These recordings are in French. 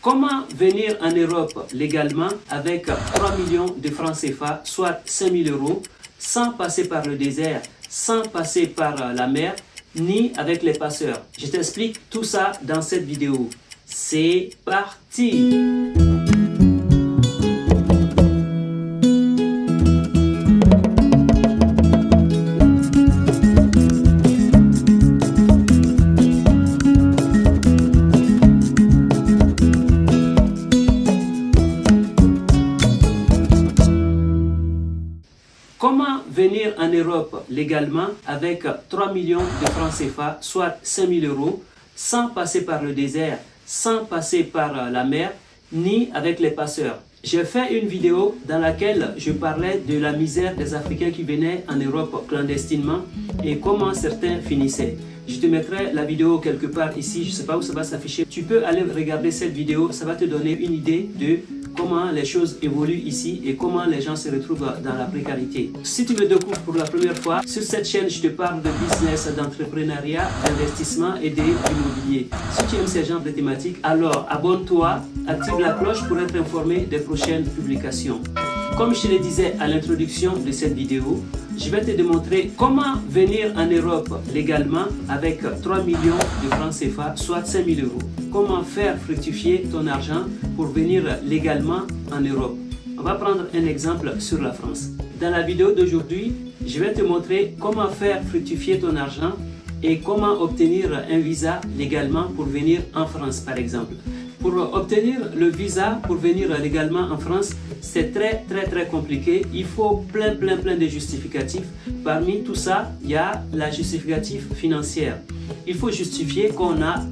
Comment venir en Europe légalement avec 3 millions de francs CFA, soit 5 000 euros, sans passer par le désert, sans passer par la mer, ni avec les passeurs? Je t'explique tout ça dans cette vidéo. C'est parti! Comment venir en Europe légalement avec 3 millions de francs CFA, soit 5 000 euros, sans passer par le désert, sans passer par la mer, ni avec les passeurs? J'ai fait une vidéo dans laquelle je parlais de la misère des Africains qui venaient en Europe clandestinement et comment certains finissaient. Je te mettrai la vidéo quelque part ici, je ne sais pas où ça va s'afficher. Tu peux aller regarder cette vidéo, ça va te donner une idée de comment les choses évoluent ici et comment les gens se retrouvent dans la précarité. Si tu me découvres pour la première fois, sur cette chaîne, je te parle de business, d'entrepreneuriat, d'investissement et d'immobilier. Si tu aimes ces genres de thématiques, alors abonne-toi, active la cloche pour être informé des prochaines publications. Comme je te le disais à l'introduction de cette vidéo, je vais te démontrer comment venir en Europe légalement avec 3 millions de francs CFA, soit 5 000 euros. Comment faire fructifier ton argent pour venir légalement en Europe. On va prendre un exemple sur la France. Dans la vidéo d'aujourd'hui, je vais te montrer comment faire fructifier ton argent et comment obtenir un visa légalement pour venir en France, par exemple. Pour obtenir le visa pour venir légalement en France, c'est très compliqué. Il faut plein de justificatifs. Parmi tout ça, il y a la justificatif financière. Il faut justifier qu'on a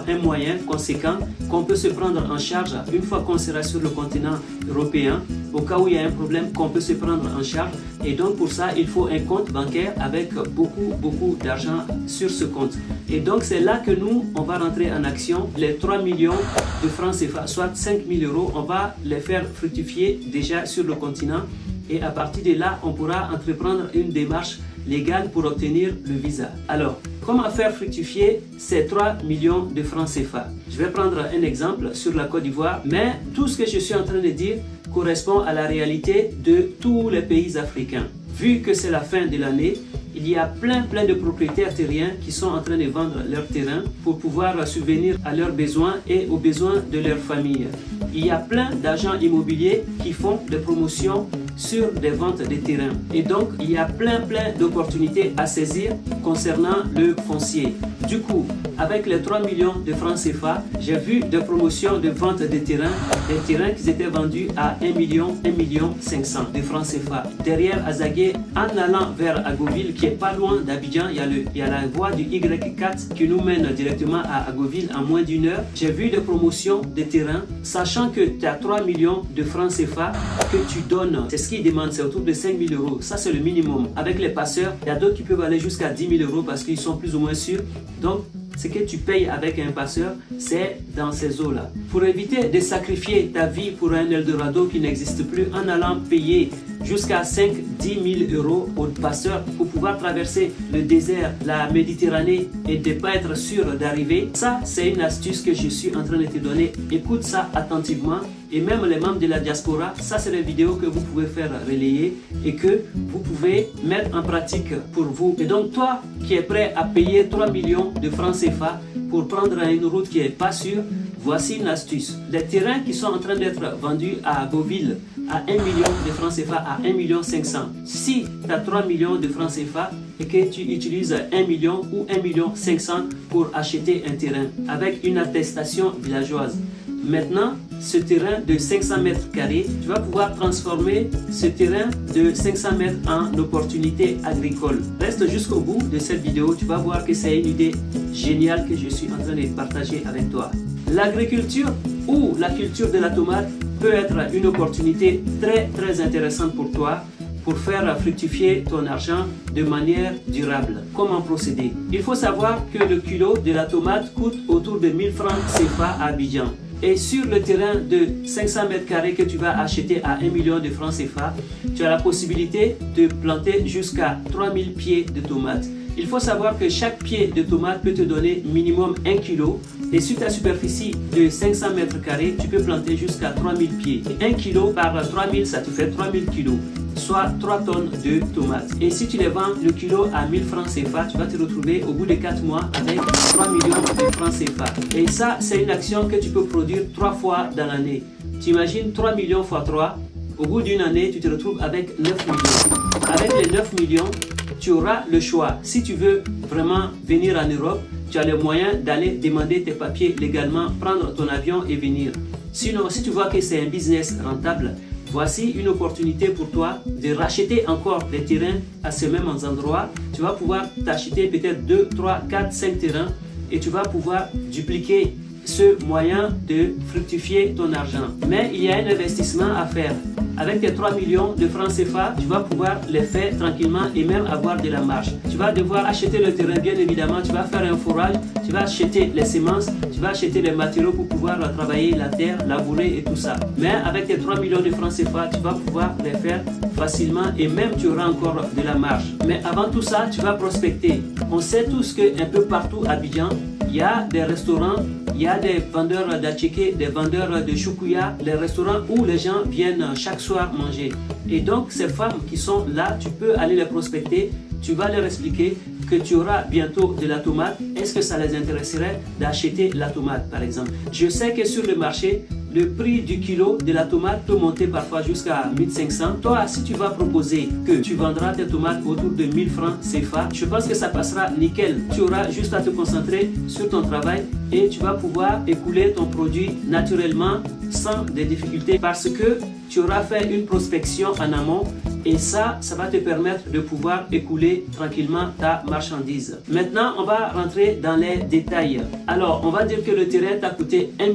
un moyen conséquent, qu'on peut se prendre en charge une fois qu'on sera sur le continent européen, au cas où il y a un problème, qu'on peut se prendre en charge. Et donc pour ça, il faut un compte bancaire avec beaucoup d'argent sur ce compte. Et donc c'est là que nous, on va rentrer en action. Les 3 millions de francs CFA, soit 5 000 euros, on va les faire fructifier déjà sur le continent. Et à partir de là, on pourra entreprendre une démarche légale pour obtenir le visa. Alors, comment faire fructifier ces 3 millions de francs CFA? Je vais prendre un exemple sur la Côte d'Ivoire, mais tout ce que je suis en train de dire correspond à la réalité de tous les pays africains. Vu que c'est la fin de l'année, il y a plein de propriétaires terriens qui sont en train de vendre leurs terrains pour pouvoir subvenir à leurs besoins et aux besoins de leur famille. Il y a plein d'agents immobiliers qui font des promotions sur des ventes de terrains. Et donc, il y a plein d'opportunités à saisir concernant le foncier. Du coup, avec les 3 millions de francs CFA, j'ai vu des promotions de vente de terrains, des terrains qui étaient vendus à 1 million 500 de francs CFA. Derrière Azagué, en allant vers Agoville, qui est pas loin d'Abidjan, il y a la voie du Y4 qui nous mène directement à Agoville en moins d'1 heure. J'ai vu des promotions de terrains, sachant que tu as 3 millions de francs CFA que tu donnes. C'est ce qu'ils demandent, c'est autour de 5 000 euros. Ça, c'est le minimum. Avec les passeurs, il y a d'autres qui peuvent aller jusqu'à 10 000 euros parce qu'ils sont plus ou moins sûrs. Donc, ce que tu payes avec un passeur, c'est dans ces eaux-là. Pour éviter de sacrifier ta vie pour un Eldorado qui n'existe plus en allant payer jusqu'à 5-10 000 euros au passeur pour pouvoir traverser le désert, la Méditerranée et de ne pas être sûr d'arriver, ça c'est une astuce que je suis en train de te donner. Écoute ça attentivement. Et même les membres de la diaspora, ça c'est des vidéos que vous pouvez faire relayer et que vous pouvez mettre en pratique pour vous. Et donc toi qui es prêt à payer 3 millions de francs CFA pour prendre une route qui n'est pas sûre, voici une astuce. Les terrains qui sont en train d'être vendus à Agoville à 1 million de francs CFA à 1 million 500. Si tu as 3 millions de francs CFA et que tu utilises 1 million ou 1 million 500 pour acheter un terrain avec une attestation villageoise. Maintenant, ce terrain de 500 mètres carrés, tu vas pouvoir transformer ce terrain de 500 mètres en opportunité agricole. Reste jusqu'au bout de cette vidéo, tu vas voir que c'est une idée géniale que je suis en train de partager avec toi. L'agriculture ou la culture de la tomate peut être une opportunité très intéressante pour toi pour faire fructifier ton argent de manière durable. Comment procéder? Il faut savoir que le kilo de la tomate coûte autour de 1000 francs CFA à Abidjan. Et sur le terrain de 500 mètres carrés que tu vas acheter à 1 million de francs CFA, tu as la possibilité de planter jusqu'à 3000 pieds de tomates. Il faut savoir que chaque pied de tomate peut te donner minimum 1 kg Et sur ta superficie de 500 mètres carrés, tu peux planter jusqu'à 3000 pieds. 1 kg par 3000, ça te fait 3000 kg, soit 3 tonnes de tomates. Et si tu les vends le kilo à 1000 francs CFA, tu vas te retrouver au bout de 4 mois avec 3 millions de francs CFA. Et ça, c'est une action que tu peux produire 3 fois dans l'année. Tu imagines 3 millions x 3, au bout d'une année, tu te retrouves avec 9 millions. Avec les 9 millions, tu auras le choix. Si tu veux vraiment venir en Europe, tu as les moyens d'aller demander tes papiers légalement, prendre ton avion et venir. Sinon, si tu vois que c'est un business rentable, voici une opportunité pour toi de racheter encore des terrains à ces mêmes endroits. Tu vas pouvoir t'acheter peut-être 2, 3, 4, 5 terrains et tu vas pouvoir dupliquer ce moyen de fructifier ton argent. Mais il y a un investissement à faire. Avec tes 3 millions de francs CFA, tu vas pouvoir les faire tranquillement et même avoir de la marge. Tu vas devoir acheter le terrain, bien évidemment, tu vas faire un forage, tu vas acheter les semences, tu vas acheter les matériaux pour pouvoir travailler la terre, labourer et tout ça. Mais avec tes 3 millions de francs CFA, tu vas pouvoir les faire facilement et même tu auras encore de la marge. Mais avant tout ça, tu vas prospecter. On sait tous qu'un peu partout à Abidjan, il y a des restaurants, il y a des vendeurs d'atchéké, des vendeurs de choukouya, les restaurants où les gens viennent chaque soir manger. Et donc ces femmes qui sont là, tu peux aller les prospecter, tu vas leur expliquer que tu auras bientôt de la tomate. Est-ce que ça les intéresserait d'acheter la tomate par exemple? Je sais que sur le marché, le prix du kilo de la tomate peut monter parfois jusqu'à 1500. Toi, si tu vas proposer que tu vendras tes tomates autour de 1000 francs CFA, je pense que ça passera nickel. Tu auras juste à te concentrer sur ton travail et tu vas pouvoir écouler ton produit naturellement sans des difficultés parce que tu auras fait une prospection en amont et ça va te permettre de pouvoir écouler tranquillement ta marchandise. Maintenant, on va rentrer dans les détails. Alors, on va dire que le terrain t'a coûté 1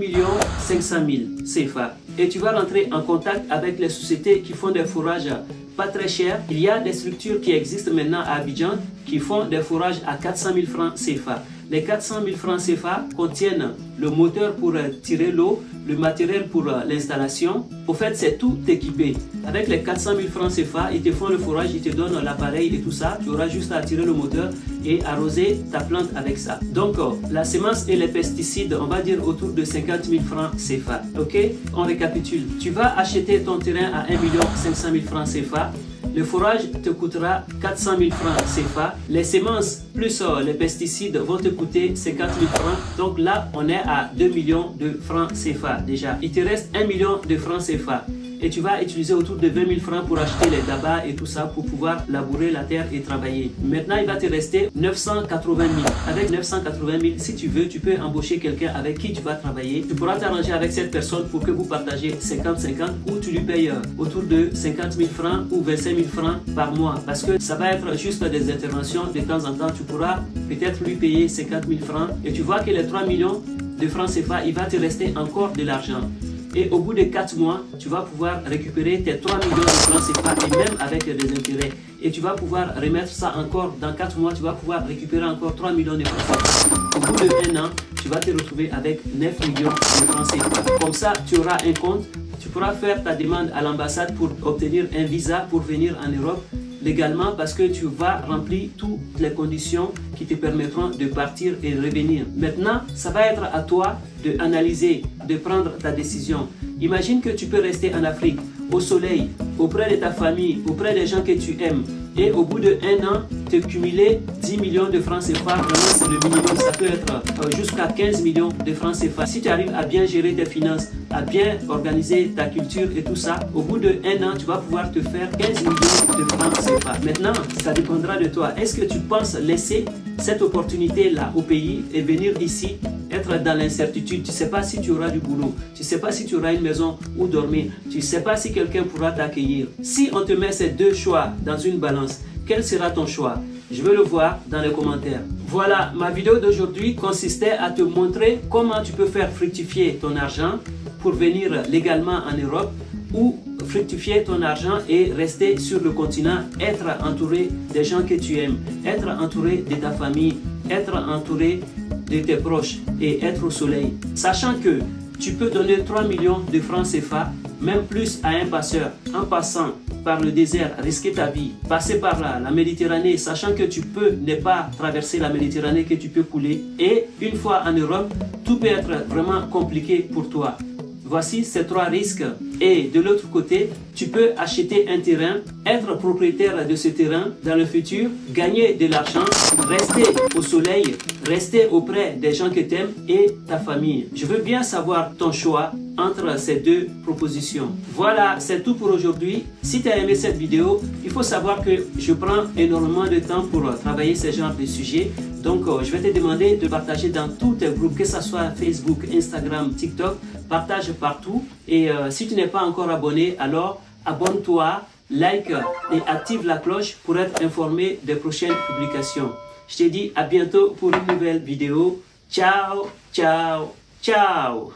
500 000 CFA et tu vas rentrer en contact avec les sociétés qui font des fourrages pas très chers. Il y a des structures qui existent maintenant à Abidjan qui font des fourrages à 400 000 francs CFA. Les 400 000 francs CFA contiennent le moteur pour tirer l'eau, le matériel pour l'installation. Au fait, c'est tout équipé. Avec les 400 000 francs CFA, ils te font le fourrage, ils te donnent l'appareil et tout ça. Tu auras juste à tirer le moteur et arroser ta plante avec ça. Donc, la semence et les pesticides, on va dire autour de 50 000 francs CFA. Ok? On récapitule. Tu vas acheter ton terrain à 1 500 000 francs CFA. Le forage te coûtera 400 000 francs CFA. Les semences plus les pesticides vont te coûter 50 000 francs. Donc là, on est à 2 millions de francs CFA déjà. Il te reste 1 million de francs CFA. Et tu vas utiliser autour de 20 000 francs pour acheter les dabas et tout ça pour pouvoir labourer la terre et travailler. Maintenant, il va te rester 980 000. Avec 980 000, si tu veux, tu peux embaucher quelqu'un avec qui tu vas travailler. Tu pourras t'arranger avec cette personne pour que vous partagez 50-50 ou tu lui payes autour de 50 000 francs ou 25 000 francs par mois. Parce que ça va être juste des interventions. De temps en temps, tu pourras peut-être lui payer 50 000 francs. Et tu vois que les 3 millions de francs CFA, il va te rester encore de l'argent. Et au bout de 4 mois, tu vas pouvoir récupérer tes 3 millions de francs CFA et même avec des intérêts. Et tu vas pouvoir remettre ça encore. Dans 4 mois, tu vas pouvoir récupérer encore 3 millions de francs CFA. Au bout de 1 an, tu vas te retrouver avec 9 millions de francs CFA. Comme ça, tu auras un compte. Tu pourras faire ta demande à l'ambassade pour obtenir un visa pour venir en Europe légalement parce que tu vas remplir toutes les conditions qui te permettront de partir et revenir. Maintenant, ça va être à toi d'analyser, de prendre ta décision. Imagine que tu peux rester en Afrique, au soleil, auprès de ta famille, auprès des gens que tu aimes. Et au bout de 1 an, te cumuler 10 millions de francs CFA, vraiment c'est le minimum, ça peut être jusqu'à 15 millions de francs CFA. Si tu arrives à bien gérer tes finances, à bien organiser ta culture et tout ça, au bout de 1 an, tu vas pouvoir te faire 15 millions de francs CFA. Maintenant, ça dépendra de toi. Est-ce que tu penses laisser cette opportunité-là au pays et venir ici, être dans l'incertitude? Tu ne sais pas si tu auras du boulot, tu ne sais pas si tu auras une maison où dormir, tu ne sais pas si quelqu'un pourra t'accueillir. Si on te met ces deux choix dans une balance, quel sera ton choix? Je veux le voir dans les commentaires. Voilà, ma vidéo d'aujourd'hui consistait à te montrer comment tu peux faire fructifier ton argent pour venir légalement en Europe ou fructifier ton argent et rester sur le continent, être entouré des gens que tu aimes, être entouré de ta famille, être entouré de tes proches et être au soleil. Sachant que tu peux donner 3 millions de francs CFA, même plus à un passeur, en passant par le désert, risquer ta vie, passer par la Méditerranée, sachant que tu peux ne pas traverser la Méditerranée, que tu peux couler. Et une fois en Europe, tout peut être vraiment compliqué pour toi. Voici ces 3 risques. Et de l'autre côté, tu peux acheter un terrain, être propriétaire de ce terrain dans le futur, gagner de l'argent, rester au soleil, rester auprès des gens que tu aimes et ta famille. Je veux bien savoir ton choix entre ces 2 propositions. Voilà, c'est tout pour aujourd'hui. Si tu as aimé cette vidéo, il faut savoir que je prends énormément de temps pour travailler ce genre de sujet. Donc, je vais te demander de partager dans tous tes groupes, que ce soit Facebook, Instagram, TikTok. Partage partout. Et si tu n'es pas encore abonné, alors abonne-toi, like et active la cloche pour être informé des prochaines publications. Je te dis à bientôt pour une nouvelle vidéo. Ciao, ciao, ciao.